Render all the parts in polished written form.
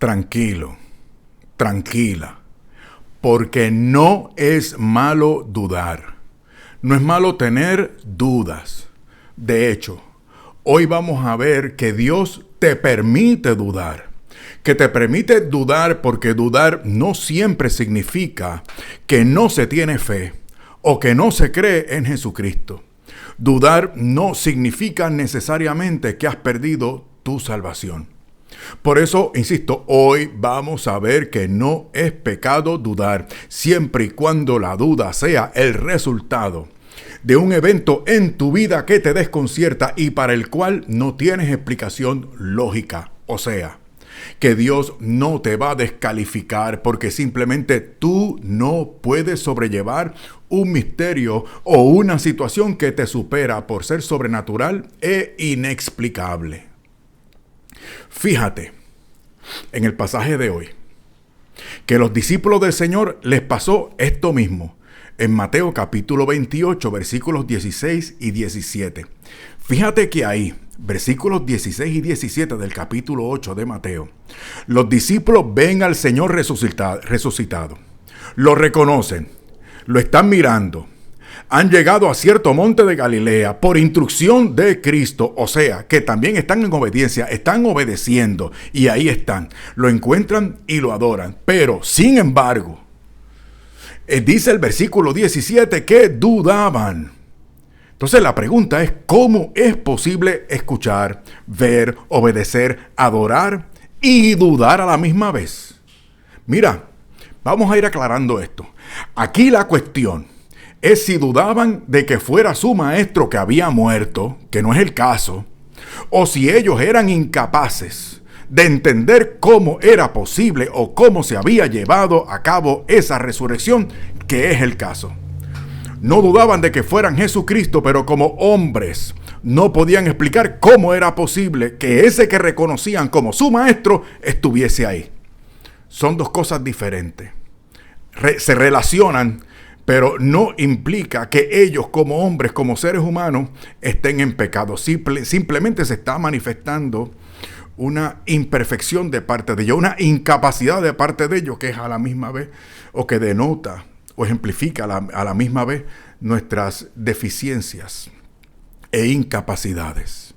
Tranquilo, tranquila, porque no es malo dudar. No es malo tener dudas. De hecho, hoy vamos a ver que Dios te permite dudar. Que te permite dudar porque dudar no siempre significa que no se tiene fe o que no se cree en Jesucristo. Dudar no significa necesariamente que has perdido tu salvación. Por eso, insisto, hoy vamos a ver que no es pecado dudar, siempre y cuando la duda sea el resultado de un evento en tu vida que te desconcierta y para el cual no tienes explicación lógica. O sea, que Dios no te va a descalificar porque simplemente tú no puedes sobrellevar un misterio o una situación que te supera por ser sobrenatural e inexplicable. Fíjate en el pasaje de hoy que los discípulos del Señor les pasó esto mismo en Mateo capítulo 28 versículos 16 y 17. Fíjate que ahí, versículos 16 y 17 del capítulo 8 de Mateo, los discípulos ven al Señor resucitado, lo reconocen, lo están mirando. Han llegado a cierto monte de Galilea por instrucción de Cristo, o sea, que también están en obediencia, están obedeciendo y ahí están, lo encuentran y lo adoran. Pero, sin embargo, dice el versículo 17 que dudaban. Entonces la pregunta es, ¿cómo es posible escuchar, ver, obedecer, adorar y dudar a la misma vez? Mira, vamos a ir aclarando esto. Aquí la cuestión es si dudaban de que fuera su maestro que había muerto, que no es el caso, o si ellos eran incapaces de entender cómo era posible o cómo se había llevado a cabo esa resurrección, que es el caso. No dudaban de que fueran Jesucristo, pero como hombres no podían explicar cómo era posible que ese que reconocían como su maestro estuviese ahí. Son dos cosas diferentes. Se relacionan, pero no implica que ellos como hombres, como seres humanos, estén en pecado. Simplemente se está manifestando una imperfección de parte de ellos, una incapacidad de parte de ellos que es a la misma vez o que denota o ejemplifica a la misma vez nuestras deficiencias e incapacidades.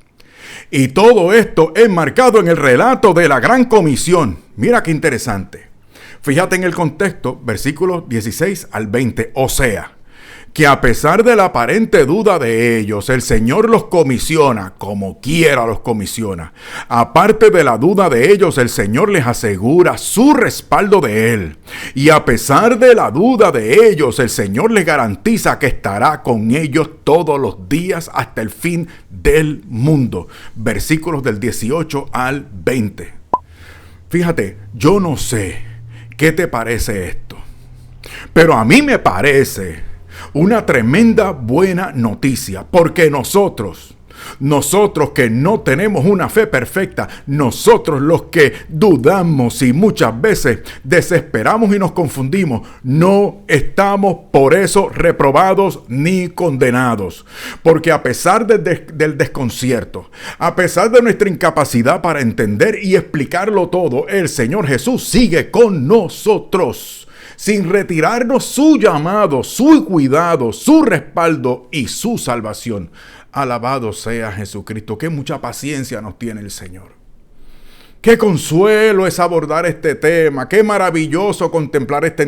Y todo esto enmarcado en el relato de la Gran Comisión. Mira qué interesante. Fíjate en el contexto, versículos 16 al 20. O sea, que a pesar de la aparente duda de ellos, el Señor los comisiona, como quiera los comisiona. Aparte de la duda de ellos, el Señor les asegura su respaldo de Él. Y a pesar de la duda de ellos, el Señor les garantiza que estará con ellos todos los días hasta el fin del mundo. Versículos del 18 al 20. Fíjate, yo no sé qué te parece esto, pero a mí me parece una tremenda buena noticia, porque nosotros que no tenemos una fe perfecta, nosotros los que dudamos y muchas veces desesperamos y nos confundimos, no estamos por eso reprobados ni condenados. Porque a pesar del desconcierto, a pesar de nuestra incapacidad para entender y explicarlo todo, el Señor Jesús sigue con nosotros, sin retirarnos su llamado, su cuidado, su respaldo y su salvación. Alabado sea Jesucristo. Qué mucha paciencia nos tiene el Señor. Qué consuelo es abordar este tema. Qué maravilloso contemplar esta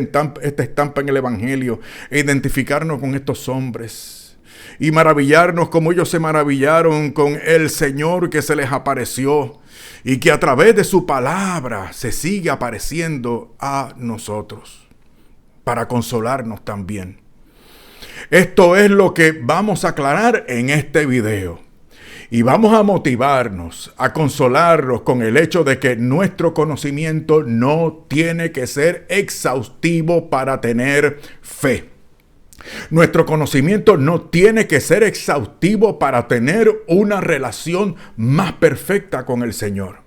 estampa en el Evangelio e identificarnos con estos hombres. Y maravillarnos como ellos se maravillaron con el Señor que se les apareció y que a través de su palabra se sigue apareciendo a nosotros para consolarnos también. Esto es lo que vamos a aclarar en este video. Y vamos a motivarnos, a consolarnos con el hecho de que nuestro conocimiento no tiene que ser exhaustivo para tener fe. Nuestro conocimiento no tiene que ser exhaustivo para tener una relación más perfecta con el Señor.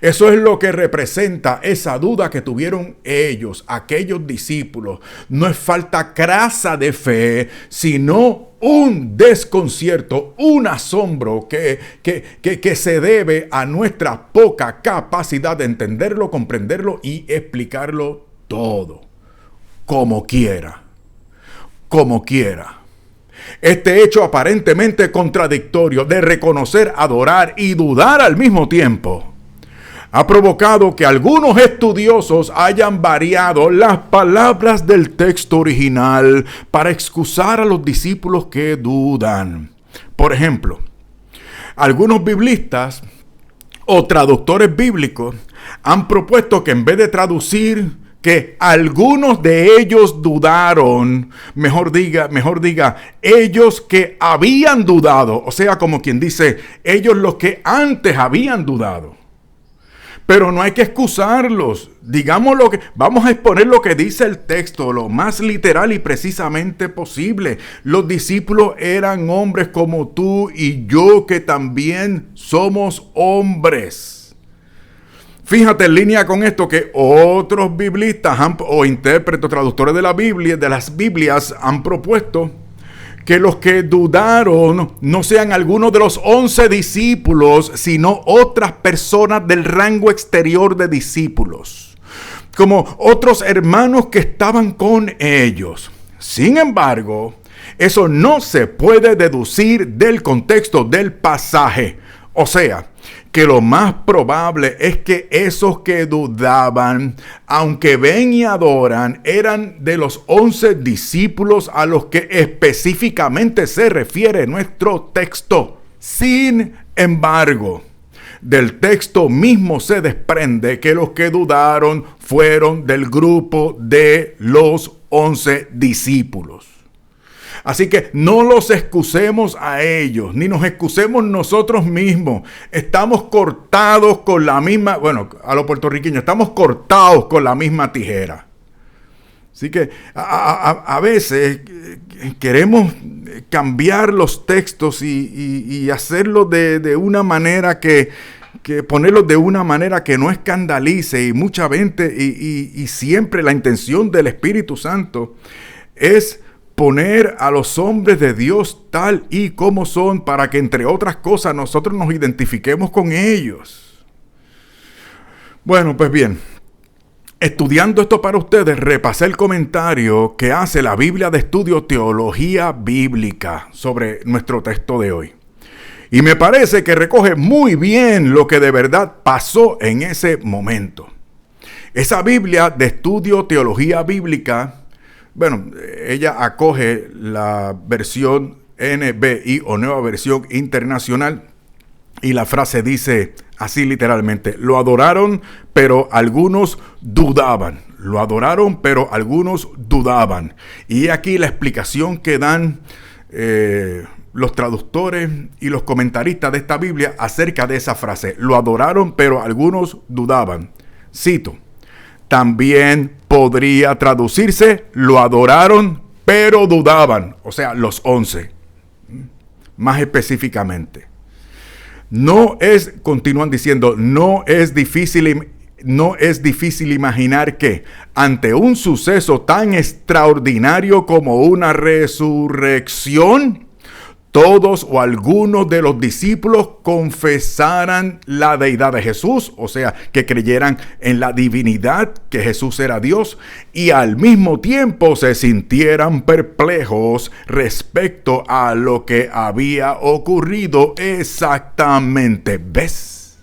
Eso es lo que representa esa duda que tuvieron ellos, aquellos discípulos. No es falta crasa de fe, sino un desconcierto, un asombro que se debe a nuestra poca capacidad de entenderlo, comprenderlo y explicarlo todo, como quiera. Este hecho aparentemente contradictorio de reconocer, adorar y dudar al mismo tiempo ha provocado que algunos estudiosos hayan variado las palabras del texto original para excusar a los discípulos que dudan. Por ejemplo, algunos biblistas o traductores bíblicos han propuesto que en vez de traducir que algunos de ellos dudaron, mejor diga, ellos que habían dudado, o sea, como quien dice, ellos los que antes habían dudado. Pero no hay que excusarlos. Digamos vamos a exponer lo que dice el texto, lo más literal y precisamente posible. Los discípulos eran hombres como tú y yo, que también somos hombres. Fíjate en línea con esto que otros biblistas o intérpretes, traductores de la Biblia, de las Biblias, han propuesto que los que dudaron no sean algunos de los 11 discípulos, sino otras personas del rango exterior de discípulos, como otros hermanos que estaban con ellos. Sin embargo, eso no se puede deducir del contexto del pasaje. O sea, que lo más probable es que esos que dudaban, aunque ven y adoran, eran de los 11 discípulos a los que específicamente se refiere nuestro texto. Sin embargo, del texto mismo se desprende que los que dudaron fueron del grupo de los 11 discípulos. Así que no los excusemos a ellos, ni nos excusemos nosotros mismos. Estamos cortados con la misma, a los puertorriqueños, estamos cortados con la misma tijera. Así que a veces queremos cambiar los textos y hacerlo de una manera que ponerlos de una manera que no escandalice, y mucha gente y siempre la intención del Espíritu Santo es poner a los hombres de Dios tal y como son, para que entre otras cosas nosotros nos identifiquemos con ellos. Bueno, pues bien, estudiando esto para ustedes, repasé el comentario que hace la Biblia de Estudio Teología Bíblica sobre nuestro texto de hoy. Y me parece que recoge muy bien lo que de verdad pasó en ese momento. Esa Biblia de Estudio Teología Bíblica, ella acoge la versión NBI o Nueva Versión Internacional, y la frase dice así literalmente: lo adoraron, pero algunos dudaban. Lo adoraron, pero algunos dudaban. Y aquí la explicación que dan los traductores y los comentaristas de esta Biblia acerca de esa frase: lo adoraron, pero algunos dudaban. Cito: también podría traducirse: lo adoraron, pero dudaban. O sea, los 11. Más específicamente. Continúan diciendo, no es difícil imaginar que ante un suceso tan extraordinario como una resurrección, todos o algunos de los discípulos confesaran la deidad de Jesús, o sea, que creyeran en la divinidad, que Jesús era Dios, y al mismo tiempo se sintieran perplejos respecto a lo que había ocurrido exactamente. ¿Ves?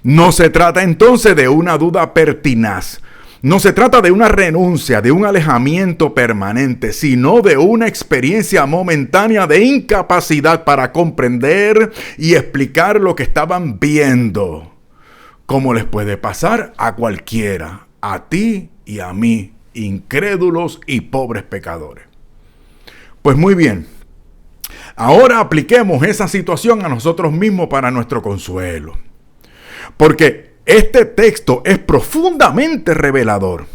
No se trata entonces de una duda pertinaz. No se trata de una renuncia, de un alejamiento permanente, sino de una experiencia momentánea de incapacidad para comprender y explicar lo que estaban viendo. Como les puede pasar a cualquiera, a ti y a mí, incrédulos y pobres pecadores. Pues muy bien, ahora apliquemos esa situación a nosotros mismos para nuestro consuelo. Porque este texto es profundamente revelador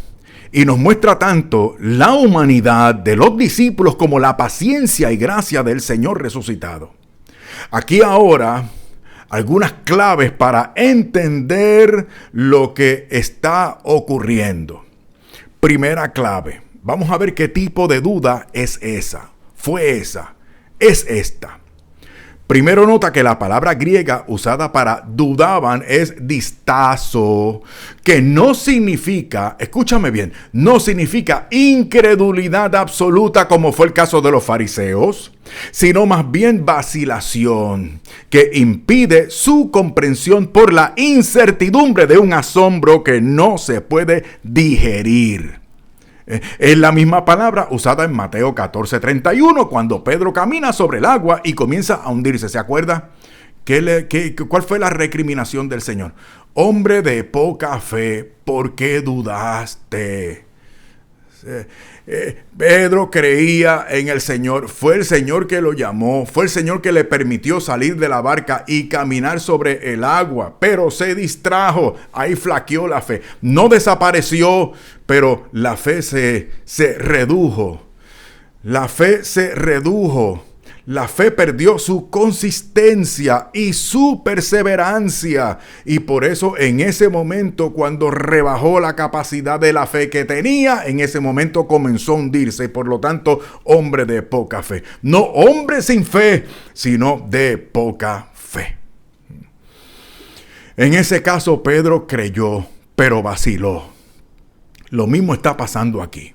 y nos muestra tanto la humanidad de los discípulos como la paciencia y gracia del Señor resucitado. Aquí ahora algunas claves para entender lo que está ocurriendo. Primera clave: Vamos a ver qué tipo de duda es esa. Es esta. Primero nota que la palabra griega usada para dudaban es distazo, que no significa, escúchame bien, no significa incredulidad absoluta como fue el caso de los fariseos, sino más bien vacilación, que impide su comprensión por la incertidumbre de un asombro que no se puede digerir. Es la misma palabra usada en Mateo 14:31, cuando Pedro camina sobre el agua y comienza a hundirse. ¿Se acuerda? ¿Cuál fue la recriminación del Señor? Hombre de poca fe, ¿por qué dudaste? Pedro creía en el Señor, fue el Señor que lo llamó, fue el Señor que le permitió salir de la barca y caminar sobre el agua, pero se distrajo, ahí flaqueó la fe, no desapareció, pero la fe se redujo, la fe perdió su consistencia y su perseverancia. Y por eso en ese momento, cuando rebajó la capacidad de la fe que tenía, en ese momento comenzó a hundirse. Y por lo tanto, hombre de poca fe. No hombre sin fe, sino de poca fe. En ese caso, Pedro creyó, pero vaciló. Lo mismo está pasando aquí.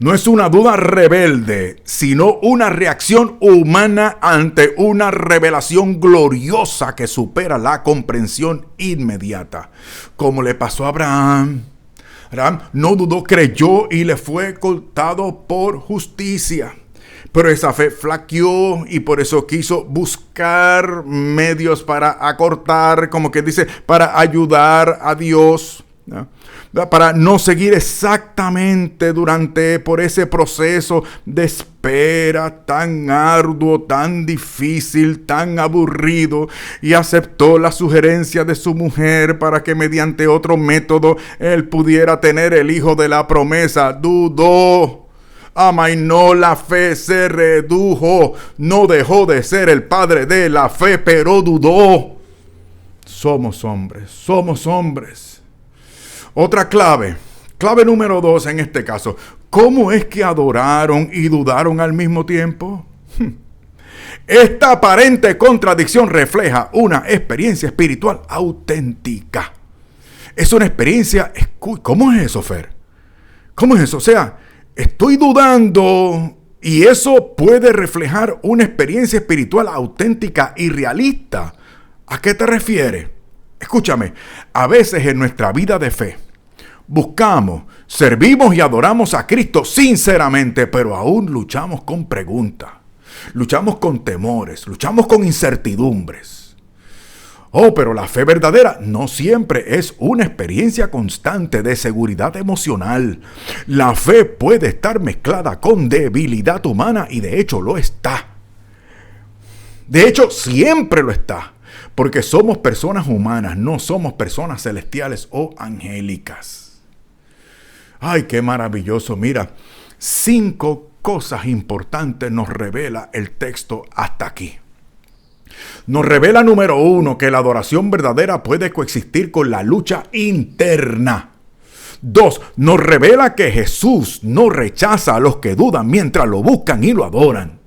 No es una duda rebelde, sino una reacción humana ante una revelación gloriosa que supera la comprensión inmediata. Como le pasó a Abraham. Abraham no dudó, creyó y le fue contado por justicia. Pero esa fe flaqueó y por eso quiso buscar medios para acortar, como que dice, para ayudar a Dios, ¿no? Para no seguir exactamente por ese proceso de espera tan arduo, tan difícil, tan aburrido, y aceptó la sugerencia de su mujer para que mediante otro método él pudiera tener el hijo de la promesa. Dudó. Amainó, la fe se redujo, no dejó de ser el padre de la fe, pero dudó. Somos hombres. Otra clave número 2 en este caso. ¿Cómo es que adoraron y dudaron al mismo tiempo? Esta aparente contradicción refleja una experiencia espiritual auténtica. Es una experiencia... ¿Cómo es eso, Fer? ¿Cómo es eso? O sea, estoy dudando y eso puede reflejar una experiencia espiritual auténtica y realista. ¿A qué te refieres? Escúchame, a veces en nuestra vida de fe buscamos, servimos y adoramos a Cristo sinceramente, pero aún luchamos con preguntas, luchamos con temores, luchamos con incertidumbres. Pero la fe verdadera no siempre es una experiencia constante de seguridad emocional. La fe puede estar mezclada con debilidad humana y de hecho lo está. De hecho, siempre lo está. Porque somos personas humanas, no somos personas celestiales o angélicas. Ay, qué maravilloso. Mira, 5 cosas importantes nos revela el texto hasta aquí. Nos revela, número 1, que la adoración verdadera puede coexistir con la lucha interna. 2, nos revela que Jesús no rechaza a los que dudan mientras lo buscan y lo adoran.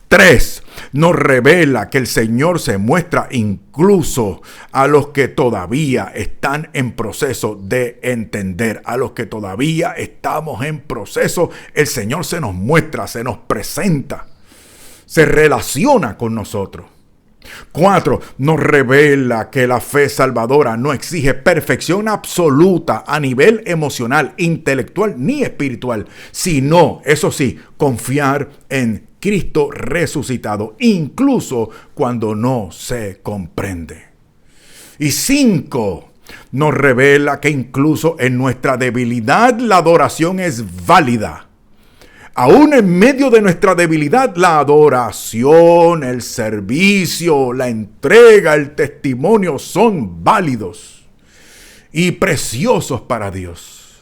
3, nos revela que el Señor se muestra incluso a los que todavía están en proceso de entender, a los que todavía estamos en proceso. El Señor se nos muestra, se nos presenta, se relaciona con nosotros. 4, nos revela que la fe salvadora no exige perfección absoluta a nivel emocional, intelectual ni espiritual, sino, eso sí, confiar en Cristo resucitado, incluso cuando no se comprende. Y 5, nos revela que incluso en nuestra debilidad la adoración es válida. Aún en medio de nuestra debilidad, la adoración, el servicio, la entrega, el testimonio son válidos y preciosos para Dios.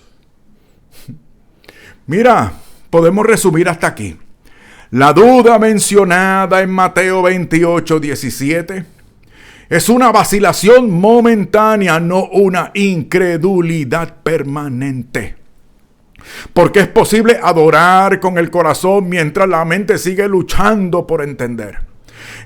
Mira, podemos resumir hasta aquí. La duda mencionada en Mateo 28:17 es una vacilación momentánea, no una incredulidad permanente. Porque es posible adorar con el corazón mientras la mente sigue luchando por entender.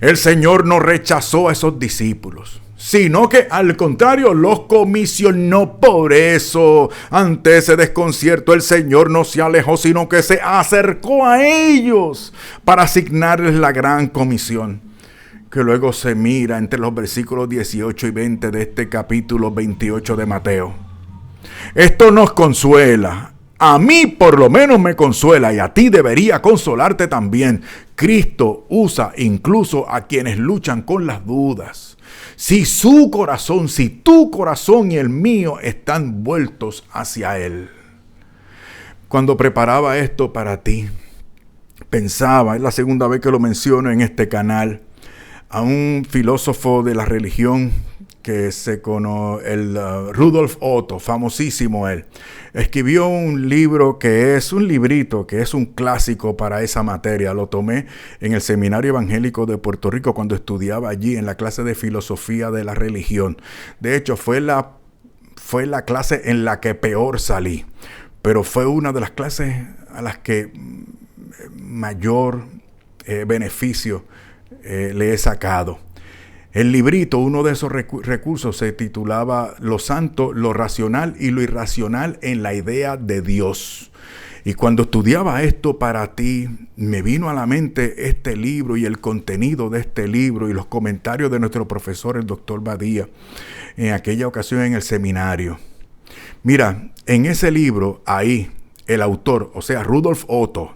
El Señor no rechazó a esos discípulos, sino que al contrario los comisionó. Por eso, ante ese desconcierto, el Señor no se alejó, sino que se acercó a ellos para asignarles la gran comisión, que luego se mira entre los versículos 18 y 20 de este capítulo 28 de Mateo. Esto nos consuela. A mí por lo menos me consuela, y a ti debería consolarte también. Cristo usa incluso a quienes luchan con las dudas. Si tu corazón y el mío están vueltos hacia Él. Cuando preparaba esto para ti, pensaba, es la segunda vez que lo menciono en este canal, a un filósofo de la religión que se conoce, Rudolf Otto, famosísimo él. Escribió un libro que es un librito, que es un clásico para esa materia. Lo tomé en el Seminario Evangélico de Puerto Rico cuando estudiaba allí en la clase de filosofía de la religión. De hecho, fue la clase en la que peor salí, pero fue una de las clases a las que mayor beneficio le he sacado. El librito, uno de esos recursos, se titulaba Lo santo, lo racional y lo irracional en la idea de Dios. Y cuando estudiaba esto para ti, me vino a la mente este libro y el contenido de este libro y los comentarios de nuestro profesor, el doctor Badía, en aquella ocasión en el seminario. Mira, en ese libro, ahí, el autor, o sea, Rudolf Otto,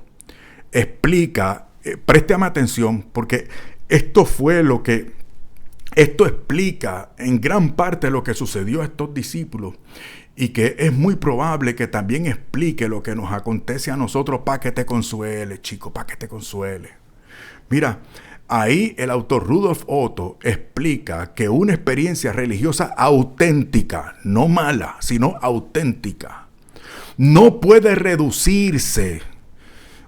explica, préstame atención, porque esto explica en gran parte lo que sucedió a estos discípulos y que es muy probable que también explique lo que nos acontece a nosotros para que te consuele, chico, para que te consuele. Mira, ahí el autor Rudolf Otto explica que una experiencia religiosa auténtica, no mala, sino auténtica, no puede reducirse,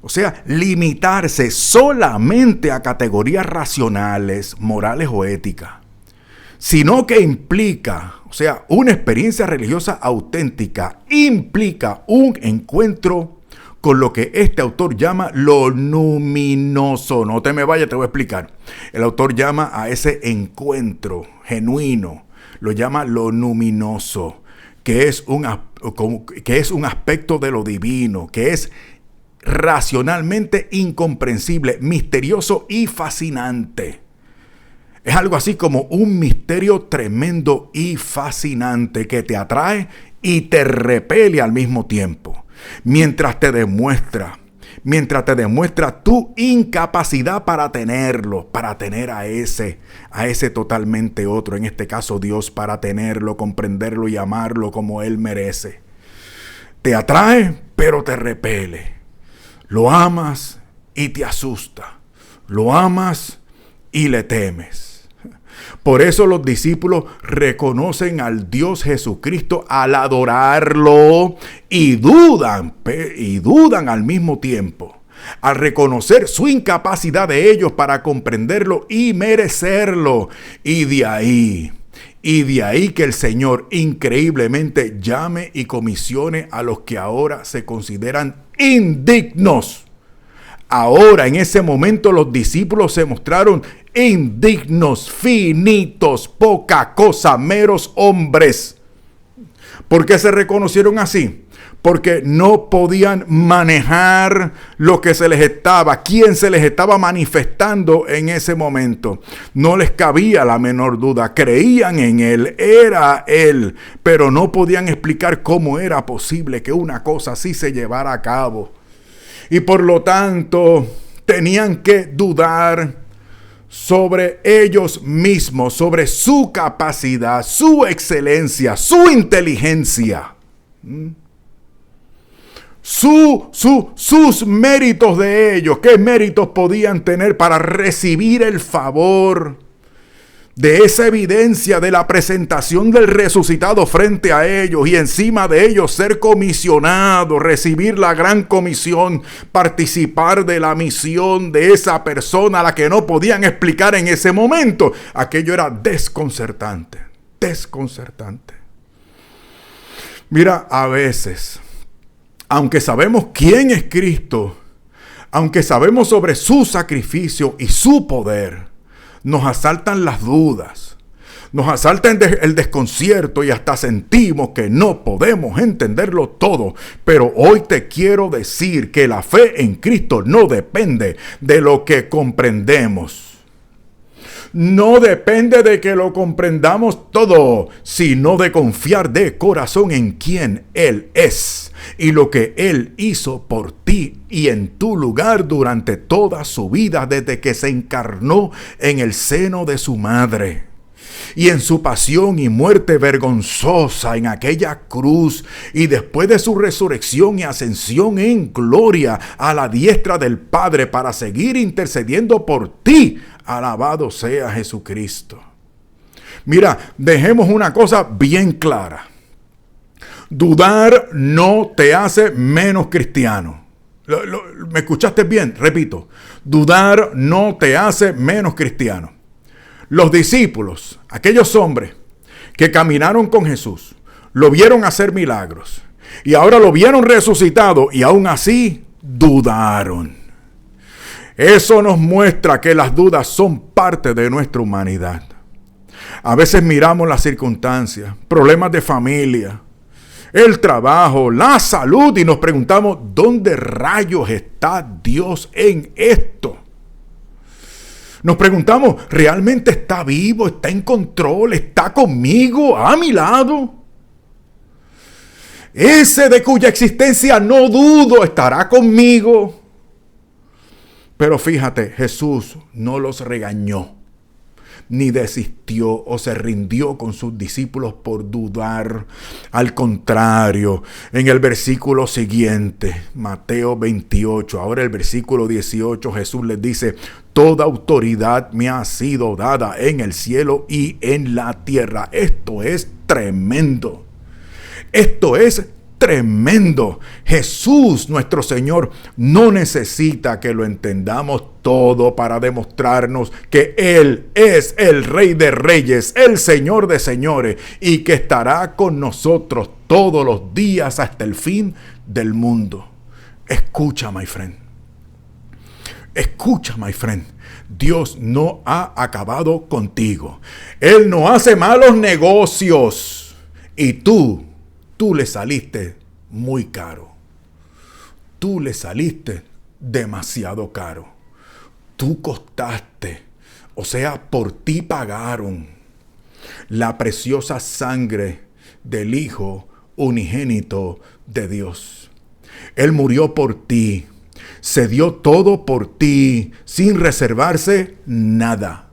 o sea, limitarse solamente a categorías racionales, morales o éticas, sino que implica, o sea, una experiencia religiosa auténtica implica un encuentro con lo que este autor llama lo luminoso. No te me vayas, te voy a explicar. El autor llama a ese encuentro genuino, lo llama lo luminoso, que es un aspecto de lo divino, que es racionalmente incomprensible, misterioso y fascinante. Es algo así como un misterio tremendo y fascinante que te atrae y te repele al mismo tiempo, mientras te demuestra tu incapacidad para tenerlo, para tener a ese totalmente otro, en este caso Dios, para tenerlo, comprenderlo y amarlo como Él merece. Te atrae, pero te repele. Lo amas y te asusta. Lo amas y le temes. Por eso los discípulos reconocen al Dios Jesucristo al adorarlo y dudan al mismo tiempo, al reconocer su incapacidad de ellos para comprenderlo y merecerlo. Y de ahí que el Señor increíblemente llame y comisione a los que ahora se consideran indignos. Ahora, en ese momento, los discípulos se mostraron indignos, finitos, poca cosa, meros hombres. ¿Por qué se reconocieron así? Porque no podían manejar lo que quién se les estaba manifestando en ese momento. No les cabía la menor duda, creían en Él, era Él, pero no podían explicar cómo era posible que una cosa así se llevara a cabo. Y por lo tanto, tenían que dudar sobre ellos mismos, sobre su capacidad, su excelencia, su inteligencia. Sus méritos de ellos, qué méritos podían tener para recibir el favor de esa evidencia de la presentación del resucitado frente a ellos, y encima de ellos ser comisionados, recibir la gran comisión, participar de la misión de esa persona a la que no podían explicar en ese momento. Aquello era desconcertante. Mira, a veces aunque sabemos quién es Cristo, aunque sabemos sobre su sacrificio y su poder, nos asaltan las dudas, nos asalta el desconcierto y hasta sentimos que no podemos entenderlo todo. Pero hoy te quiero decir que la fe en Cristo no depende de lo que comprendemos. No depende de que lo comprendamos todo, sino de confiar de corazón en quién Él es y lo que Él hizo por ti y en tu lugar durante toda su vida desde que se encarnó en el seno de su madre. Y en su pasión y muerte vergonzosa en aquella cruz, y después de su resurrección y ascensión en gloria a la diestra del Padre para seguir intercediendo por ti. Alabado sea Jesucristo. Mira, dejemos una cosa bien clara. Dudar no te hace menos cristiano. ¿Me escuchaste bien? Repito, dudar no te hace menos cristiano. Los discípulos, aquellos hombres que caminaron con Jesús, lo vieron hacer milagros y ahora lo vieron resucitado y aún así dudaron. Eso nos muestra que las dudas son parte de nuestra humanidad. A veces miramos las circunstancias, problemas de familia, el trabajo, la salud y nos preguntamos, ¿dónde rayos está Dios en esto? Nos preguntamos, ¿realmente está vivo? ¿Está en control? ¿Está conmigo? ¿A mi lado? Ese de cuya existencia no dudo estará conmigo. Pero fíjate, Jesús no los regañó, ni desistió o se rindió con sus discípulos por dudar. Al contrario, en el versículo siguiente, Mateo 28, ahora el versículo 18, Jesús les dice, toda autoridad me ha sido dada en el cielo y en la tierra. Esto es tremendo. Esto es tremendo. Jesús, nuestro Señor, no necesita que lo entendamos todo para demostrarnos que Él es el Rey de Reyes, el Señor de Señores, y que estará con nosotros todos los días hasta el fin del mundo. Escucha, my friend. Escucha, my friend. Dios no ha acabado contigo. Él no hace malos negocios. Y tú le saliste muy caro. Tú le saliste demasiado caro. Tú costaste. O sea, por ti pagaron la preciosa sangre del Hijo unigénito de Dios. Él murió por ti. Se dio todo por ti sin reservarse nada.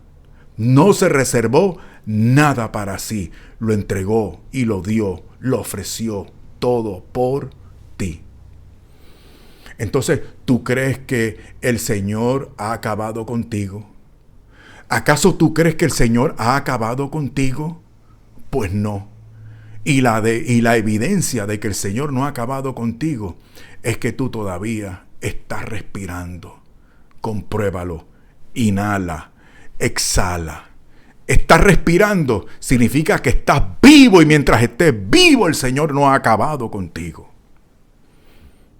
No se reservó nada para sí. Lo entregó y lo dio, lo ofreció todo por ti. Entonces, ¿tú crees que el Señor ha acabado contigo? ¿Acaso tú crees que el Señor ha acabado contigo? Pues no. Y la evidencia de que el Señor no ha acabado contigo es que tú todavía estás respirando. Compruébalo. Inhala. Exhala. Estás respirando. Significa que estás vivo y mientras estés vivo el Señor no ha acabado contigo.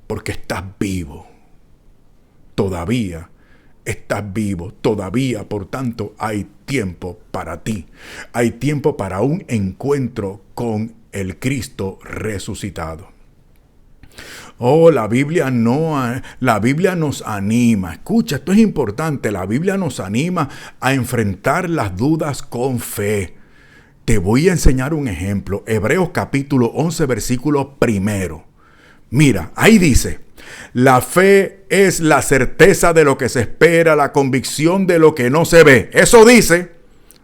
Porque estás vivo. Todavía estás vivo. Todavía, por tanto, hay tiempo para ti. Hay tiempo para un encuentro con el Cristo resucitado. Oh, la Biblia nos anima. Escucha, esto es importante. La Biblia nos anima a enfrentar las dudas con fe. Te voy a enseñar un ejemplo. Hebreos capítulo 11, versículo 1. Mira, ahí dice, la fe es la certeza de lo que se espera, la convicción de lo que no se ve. Eso dice,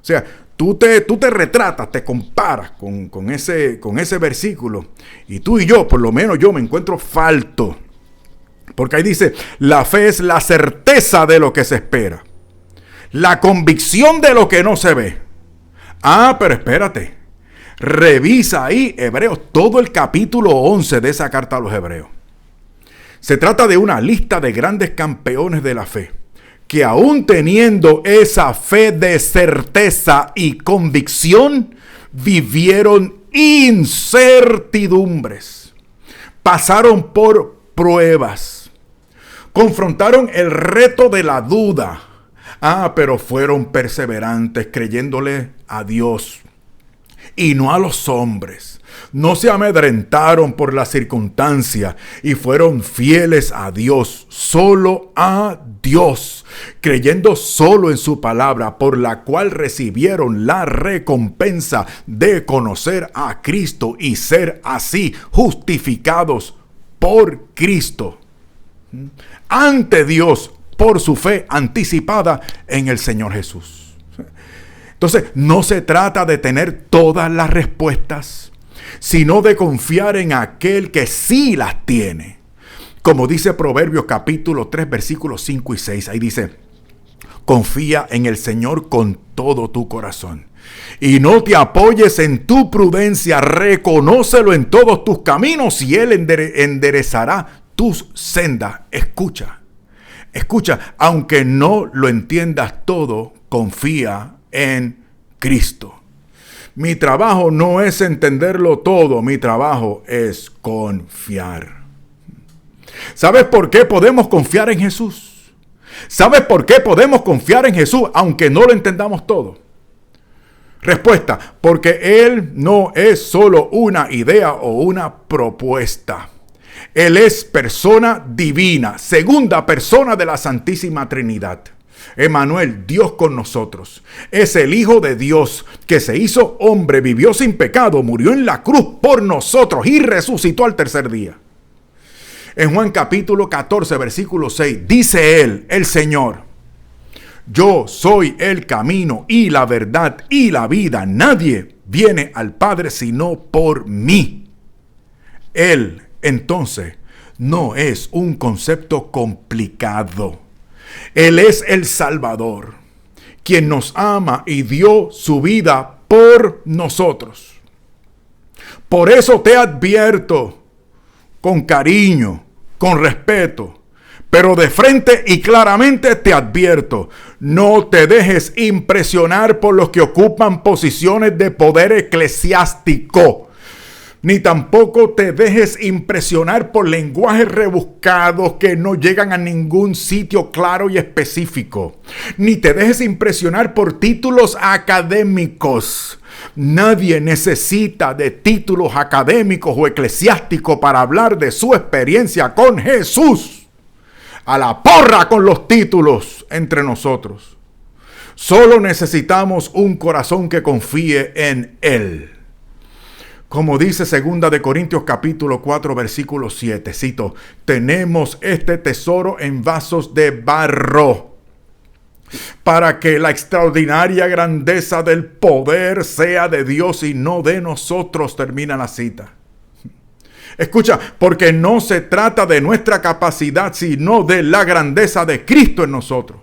o sea, tú te retratas, te comparas con ese versículo. Y tú y yo, por lo menos yo me encuentro falto. Porque ahí dice, la fe es la certeza de lo que se espera. La convicción de lo que no se ve. Ah, pero espérate. Revisa ahí, Hebreos, todo el capítulo 11 de esa carta a los Hebreos. Se trata de una lista de grandes campeones de la fe, que aún teniendo esa fe de certeza y convicción, vivieron incertidumbres. pasaron por pruebas, confrontaron el reto de la duda. Pero fueron perseverantes, creyéndole a Dios y no a los hombres. No se amedrentaron por la circunstancia y fueron fieles a Dios, solo a Dios, creyendo solo en su palabra, por la cual recibieron la recompensa de conocer a Cristo y ser así justificados por Cristo ante Dios, por su fe anticipada en el Señor Jesús. Entonces, no se trata de tener todas las respuestas, sino de confiar en aquel que sí las tiene. Como dice Proverbios capítulo 3, versículos 5 y 6. Ahí dice: confía en el Señor con todo tu corazón y no te apoyes en tu prudencia. Reconócelo en todos tus caminos y Él enderezará tus sendas. Escucha, aunque no lo entiendas todo, confía en Cristo. Mi trabajo no es entenderlo todo, mi trabajo es confiar. ¿Sabes por qué podemos confiar en Jesús? ¿Sabes por qué podemos confiar en Jesús aunque no lo entendamos todo? Respuesta: porque Él no es solo una idea o una propuesta. Él es persona divina, segunda persona de la Santísima Trinidad. Emmanuel, Dios con nosotros. Es el Hijo de Dios que se hizo hombre, vivió sin pecado, murió en la cruz por nosotros y resucitó al tercer día. En Juan capítulo 14, versículo 6, dice Él, el Señor: yo soy el camino y la verdad y la vida. Nadie viene al Padre sino por mí. Él, entonces, no es un concepto complicado. Él es el Salvador, quien nos ama y dio su vida por nosotros. Por eso te advierto con cariño, con respeto, pero de frente y claramente te advierto: no te dejes impresionar por los que ocupan posiciones de poder eclesiástico. Ni tampoco te dejes impresionar por lenguajes rebuscados que no llegan a ningún sitio claro y específico. Ni te dejes impresionar por títulos académicos. Nadie necesita de títulos académicos o eclesiásticos para hablar de su experiencia con Jesús. A la porra con los títulos entre nosotros. Solo necesitamos un corazón que confíe en Él. Como dice 2 de Corintios capítulo 4, versículo 7, cito: tenemos este tesoro en vasos de barro, para que la extraordinaria grandeza del poder sea de Dios y no de nosotros. Termina la cita. Escucha, porque no se trata de nuestra capacidad, sino de la grandeza de Cristo en nosotros.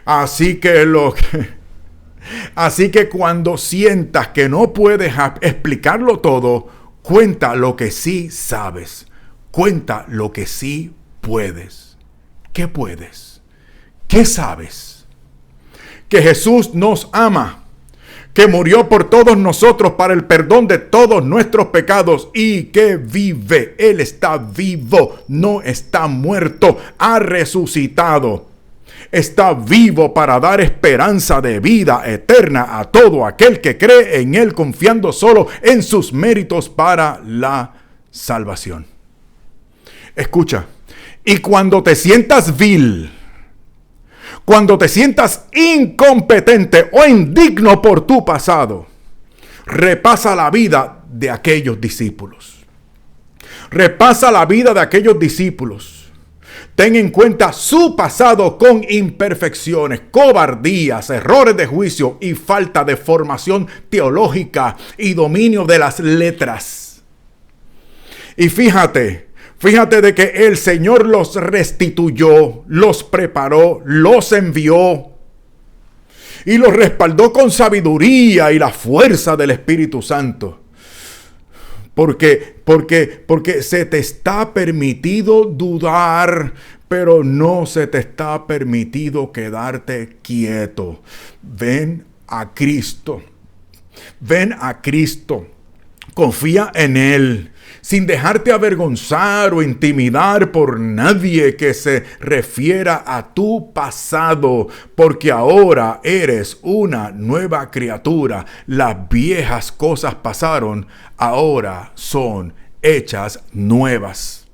Así que cuando sientas que no puedes explicarlo todo, cuenta lo que sí sabes. Cuenta lo que sí puedes. ¿Qué puedes? ¿Qué sabes? Que Jesús nos ama, que murió por todos nosotros para el perdón de todos nuestros pecados y que vive. Él está vivo, no está muerto, ha resucitado. Está vivo para dar esperanza de vida eterna a todo aquel que cree en Él, confiando solo en sus méritos para la salvación. Escucha, y cuando te sientas vil, cuando te sientas incompetente o indigno por tu pasado, repasa la vida de aquellos discípulos. Repasa la vida de aquellos discípulos. Ten en cuenta su pasado con imperfecciones, cobardías, errores de juicio y falta de formación teológica y dominio de las letras. Y fíjate de que el Señor los restituyó, los preparó, los envió y los respaldó con sabiduría y la fuerza del Espíritu Santo. Porque se te está permitido dudar, pero no se te está permitido quedarte quieto. Ven a Cristo. Ven a Cristo. Confía en Él, sin dejarte avergonzar o intimidar por nadie que se refiera a tu pasado, porque ahora eres una nueva criatura. Las viejas cosas pasaron, ahora son hechas nuevas.